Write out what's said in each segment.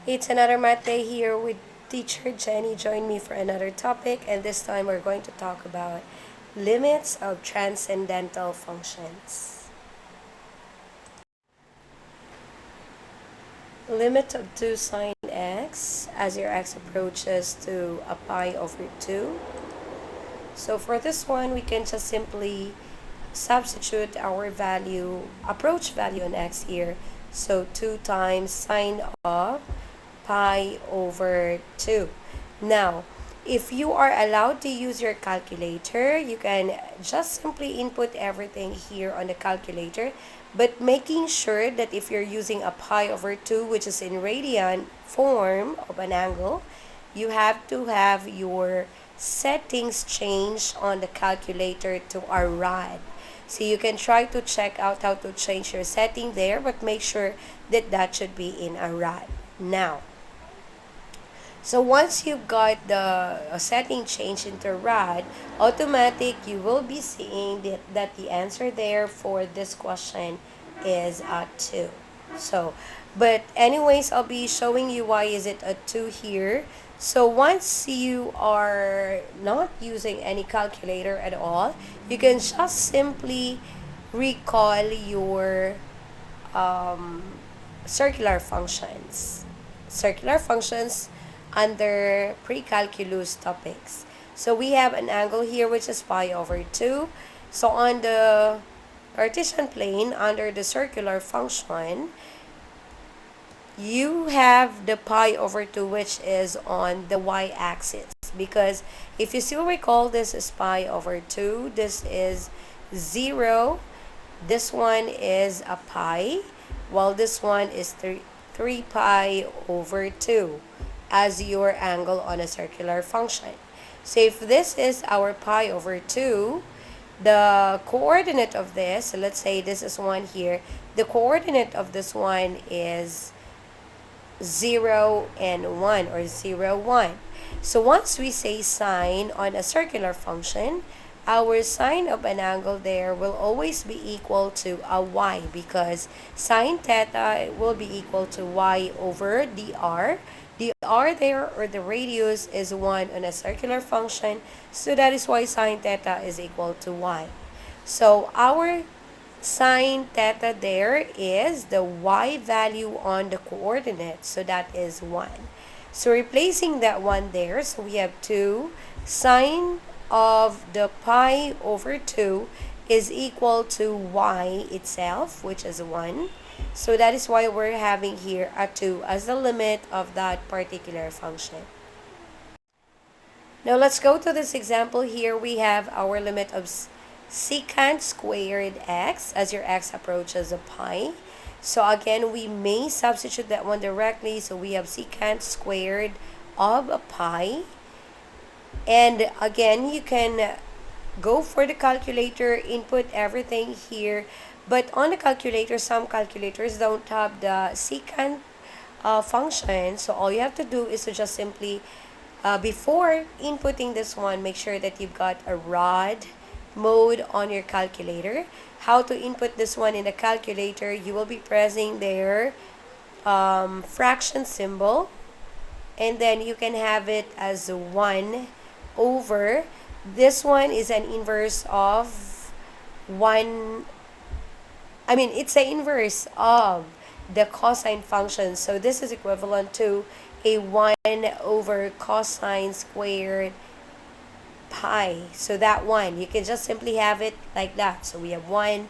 It's another math day here with teacher Jenny. Join me for another topic, and this time we're going to talk about limits of transcendental functions. Limit of 2 sine x as your x approaches to a pi over 2. So for this one, we can just simply substitute our approach value on x here. So 2 times sine of pi over 2. Now, if you are allowed to use your calculator, you can just simply input everything here on the calculator, but making sure that if you're using a pi over 2, which is in radian form of an angle, you have to have your settings changed on the calculator to a rad. So you can try to check out how to change your setting there, but make sure that that should be in a rad. Now, so once you've got the setting changed into rad, automatic you will be seeing that the answer there for this question is a 2. So, but anyways, I'll be showing you why is it a 2 here. So once you are not using any calculator at all, you can just simply recall your um, circular functions. Circular functions under pre-calculus topics. So we have an angle here which is pi over 2. So on the Cartesian plane under the circular function, you have the pi over 2 which is on the y-axis, because if you still recall, this is pi over 2, this is 0, this one is a pi, while this one is 3 pi over 2 as your angle on a circular function. So if this is our pi over 2, the coordinate of this, so let's say this is 1 here, the coordinate of this one is 0 and 1, or 0, 1. So once we say sine on a circular function, our sine of an angle there will always be equal to a y, because sine theta will be equal to y over dr. The r there, or the radius, is 1 on a circular function, so that is why sine theta is equal to y. So our sine theta there is the y value on the coordinate, so that is 1. So replacing that 1 there, so we have 2 sine of the pi over 2 is equal to y itself, which is 1. So that is why we're having here a 2 as the limit of that particular function. Now let's go to this example here. We have our limit of secant squared x as your x approaches a pi. So again, we may substitute that one directly. So we have secant squared of a pi. And again, you can go for the calculator, input everything here. But on the calculator, some calculators don't have the secant function. So all you have to do is to just simply, before inputting this one, make sure that you've got a rod mode on your calculator. How to input this one in the calculator, you will be pressing their fraction symbol, and then you can have it as 1 over, this one is an inverse of 1, it's the inverse of the cosine function. So this is equivalent to a 1 over cosine squared pi. So that one, you can just simply have it like that. So we have 1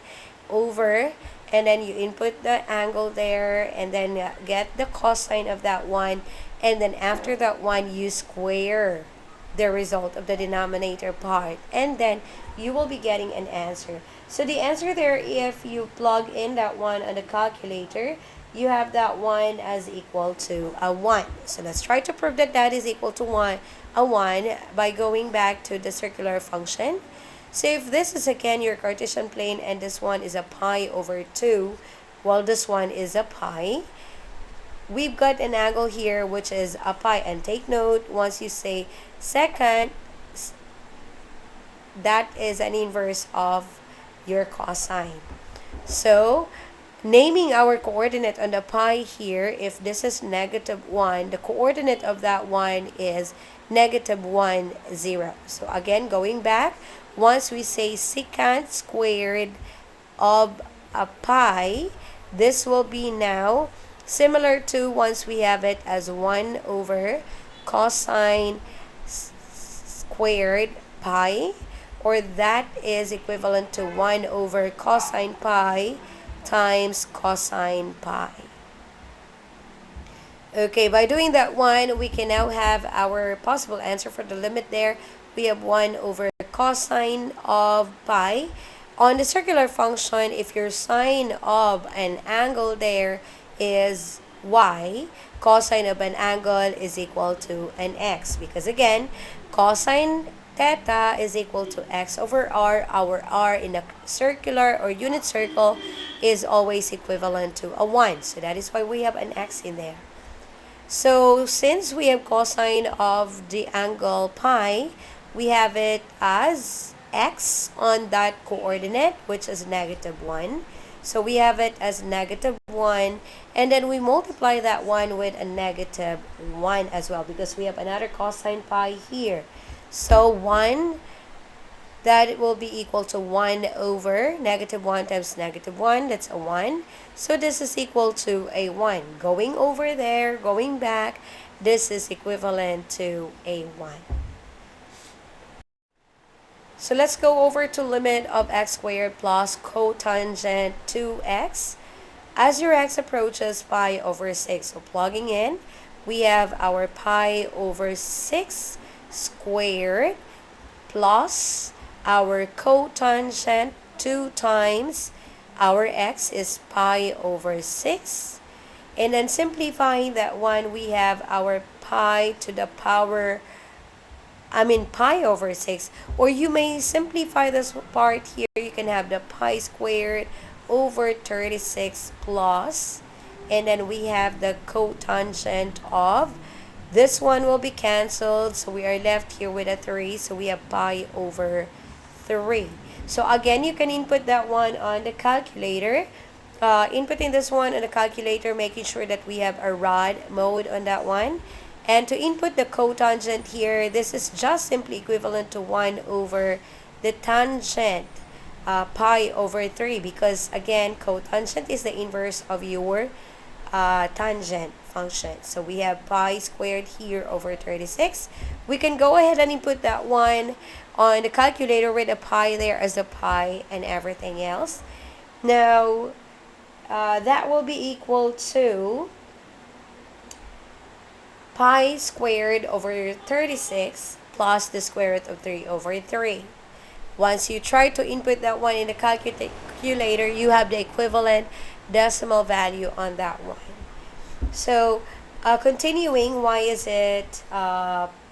over, and then you input the angle there, and then get the cosine of that one, and then after that one, you square the result of the denominator part, and then you will be getting an answer. So the answer there, if you plug in that one on the calculator, you have that one as equal to a 1. So let's try to prove that that is equal to 1 by going back to the circular function. So if this is again your Cartesian plane, and this one is a pi over 2, while this one is a pi, we've got an angle here which is a pi. And take note, once you say secant, that is an inverse of your cosine. So naming our coordinate on the pi here, if this is negative 1, the coordinate of that one is negative 1, 0. So again, going back, once we say secant squared of a pi, this will be now similar to once we have it as 1 over cosine squared pi, or that is equivalent to 1 over cosine pi times cosine pi. Okay, by doing that one, we can now have our possible answer for the limit there. We have 1 over cosine of pi. On the circular function, if your sine of an angle there is y, cosine of an angle is equal to an x. Because again, cosine theta is equal to x over r. Our r in a circular or unit circle is always equivalent to a 1. So that is why we have an x in there. So since we have cosine of the angle pi, we have it as x on that coordinate, which is negative 1. So we have it as negative 1, and then we multiply that 1 with a negative 1 as well, because we have another cosine pi here. So 1, that will be equal to 1 over negative 1 times negative 1. That's a 1. So this is equal to a 1. Going over there, going back, this is equivalent to a 1. So let's go over to limit of x squared plus cotangent 2x. As your x approaches pi over 6, so plugging in, we have our pi over 6 squared plus our cotangent 2 times our x is pi over 6. And then simplifying that one, we have our pi to the power, pi over 6. Or you may simplify this part here. You can have the pi squared over 36 plus, and then we have the cotangent of, this one will be canceled, so we are left here with a 3, so we have pi over 3. So again, you can input that one on the calculator. Inputting this one on the calculator, making sure that we have a rod mode on that one. And to input the cotangent here, this is just simply equivalent to 1 over the tangent pi over 3, because again, cotangent is the inverse of your tangent function. So we have pi squared here over 36. We can go ahead and input that one on the calculator with a pi there as a pi and everything else. Now, that will be equal to pi squared over 36 plus the square root of 3 over 3. Once you try to input that one in the calculator, you have the equivalent decimal value on that one. So, continuing, why is it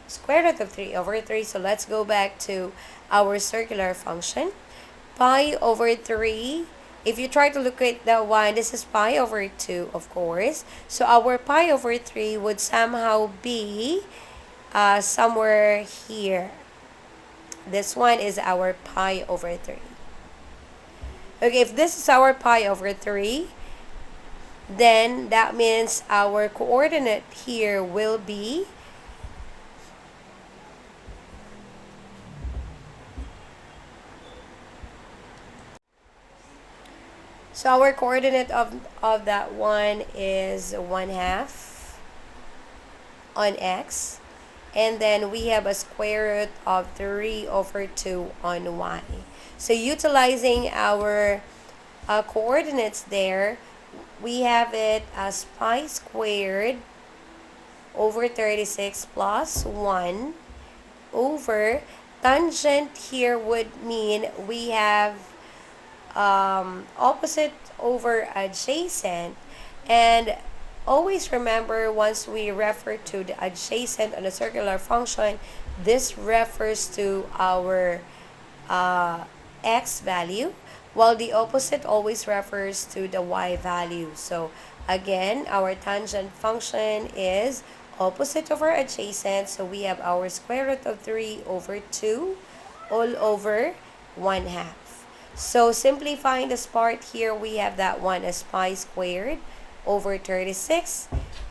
square root of 3 over 3? So let's go back to our circular function. Pi over 3, if you try to look at that one, this is pi over 2, of course. So our pi over 3 would somehow be somewhere here. This one is our pi over 3. Okay, if this is our pi over 3, then that means our coordinate here will be so our coordinate of that one is 1/2 on x, and then we have a square root of 3 over 2 on y. So utilizing our coordinates there, we have it as pi squared over 36 plus 1 over, tangent here would mean we have opposite over adjacent, and always remember, once we refer to the adjacent on a circular function, this refers to our x value, while the opposite always refers to the y value. So again, our tangent function is opposite over adjacent, so we have our square root of 3 over 2 all over 1/2. So simplifying this part here, we have that one as pi squared over 36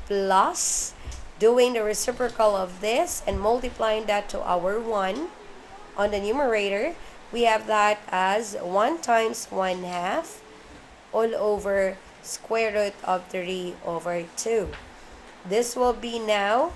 plus doing the reciprocal of this and multiplying that to our 1 on the numerator. We have that as 1 times 1 half all over square root of 3 over 2. This will be now,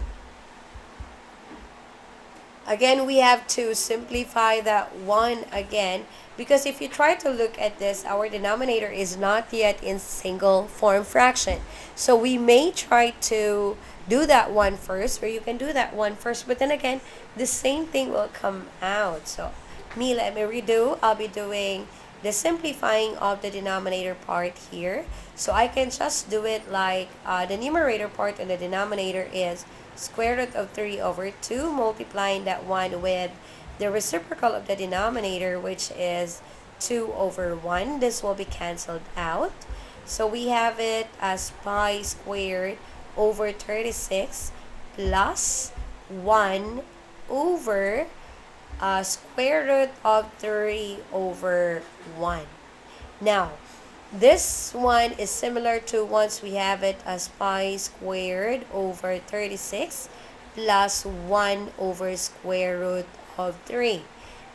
again, we have to simplify that 1 again, because if you try to look at this, our denominator is not yet in single form fraction. So we may try to do that one first, or you can do that one first, but then again, the same thing will come out. So let me redo. I'll be doing the simplifying of the denominator part here. So I can just do it like the numerator part and the denominator is square root of 3 over 2, multiplying that one with the reciprocal of the denominator, which is 2 over 1. This will be canceled out. So we have it as pi squared over 36 plus 1 over square root of 3 over 1. Now, this one is similar to once we have it as pi squared over 36 plus 1 over square root of 3.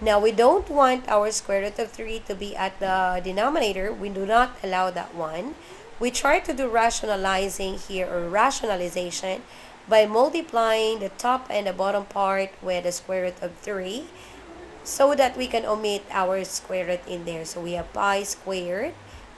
Now, we don't want our square root of 3 to be at the denominator. We do not allow that one. We try to do rationalizing here, or rationalization, by multiplying the top and the bottom part with the square root of 3 so that we can omit our square root in there. So we have pi squared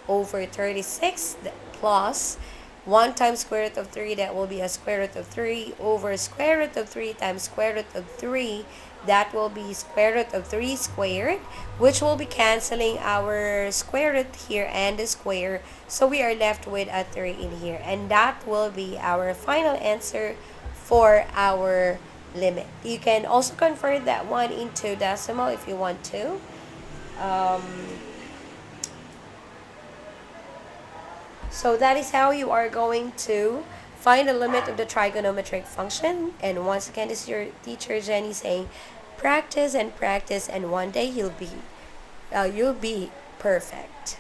over 36 plus 1 times square root of 3, that will be a square root of 3 over square root of 3 times square root of 3, that will be square root of 3 squared, which will be canceling our square root here and the square. So we are left with a 3 in here, and that will be our final answer for our limit. You can also convert that one into decimal if you want to. So that is how you are going to find the limit of the trigonometric function. And once again, this is your teacher Jenny saying, practice and practice, and one day you'll be perfect.